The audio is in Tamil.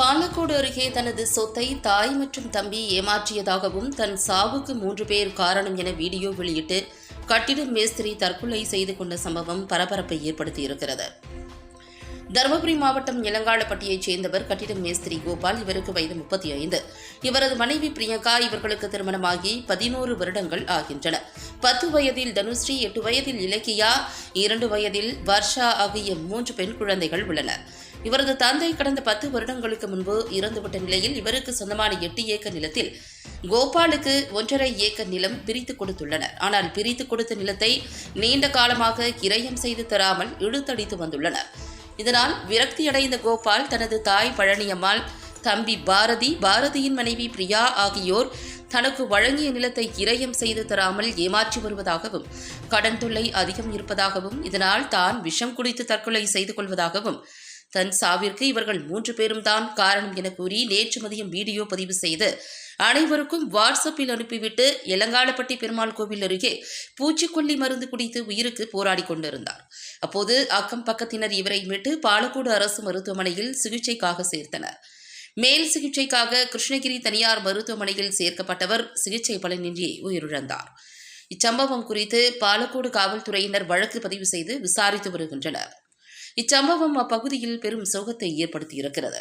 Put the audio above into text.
பாலக்கோடு அருகே தனது சொத்தை தாய் மற்றும் தம்பி ஏமாற்றியதாகவும் தன் சாவுக்கு 3 பேர் காரணம் என வீடியோ வெளியிட்டு கட்டிட மேஸ்திரி தற்கொலை செய்து கொண்ட சம்பவம் பரபரப்பை ஏற்படுத்தியிருக்கிறது. தருமபுரி மாவட்டம் இளங்காளப்பட்டியைச் சேர்ந்தவர் கட்டிட மேஸ்திரி கோபால். இவருக்கு வயது 35. இவரது மனைவி பிரியங்கா. இவர்களுக்கு திருமணமாகி 11 வருடங்கள் ஆகின்றன. 10 வயதில் தனுஸ்ரீ, 8 வயதில் இலக்கியா, 2 வயதில் வர்ஷா ஆகிய 3 பெண் குழந்தைகள் உள்ளனர். இவரது தந்தை கடந்த 10 வருடங்களுக்கு முன்பு இறந்துவிட்ட நிலையில் இவருக்கு சொந்தமான 8 ஏக்கர் நிலத்தில் கோபாலுக்கு 1.5 ஏக்கர் நிலம் பிரித்துக் கொடுத்துள்ளனர். ஆனால் பிரித்துக் கொடுத்த நிலத்தை நீண்ட காலமாக கிரயம் செய்து தராமல் இழுத்தடித்து வந்துள்ளனர். இதனால் விரக்தியடைந்த கோபால் தனது தாய் பழனியம்மாள், தம்பி பாரதியின் மனைவி பிரியா ஆகியோர் தனக்கு வழங்கிய நிலத்தை கிரயம் செய்து தராமல் ஏமாற்றி வருவதாகவும், கடன் தொல்லை அதிகம் இருப்பதாகவும், இதனால் தான் விஷம் குடித்து தற்கொலை செய்து கொள்வதாகவும், தன் சாவிற்கு இவர்கள் 3 பேரும் தான் காரணம் என கூறி நேற்று மதியம் வீடியோ பதிவு செய்து அனைவருக்கும் வாட்ஸ்அப்பில் அனுப்பிவிட்டு இளங்காளப்பட்டி பெருமாள் கோவில் அருகே பூச்சிக்கொல்லி மருந்து குடித்து உயிருக்கு போராடி கொண்டிருந்தார். அப்போது அக்கம் பக்கத்தினர் இவரை மீட்டு பாலக்கோடு அரசு மருத்துவமனையில் சிகிச்சைக்காக சேர்த்தனர். மேல் சிகிச்சைக்காக கிருஷ்ணகிரி தனியார் மருத்துவமனையில் சேர்க்கப்பட்டவர் சிகிச்சை பலனின்றி உயிரிழந்தார். இச்சம்பவம் குறித்து பாலக்கோடு காவல்துறையினர் வழக்கு பதிவு செய்து விசாரித்து வருகின்றனர். இச்சம்பவம் அப்பகுதியில் பெரும் சோகத்தை ஏற்படுத்தியிருக்கிறது.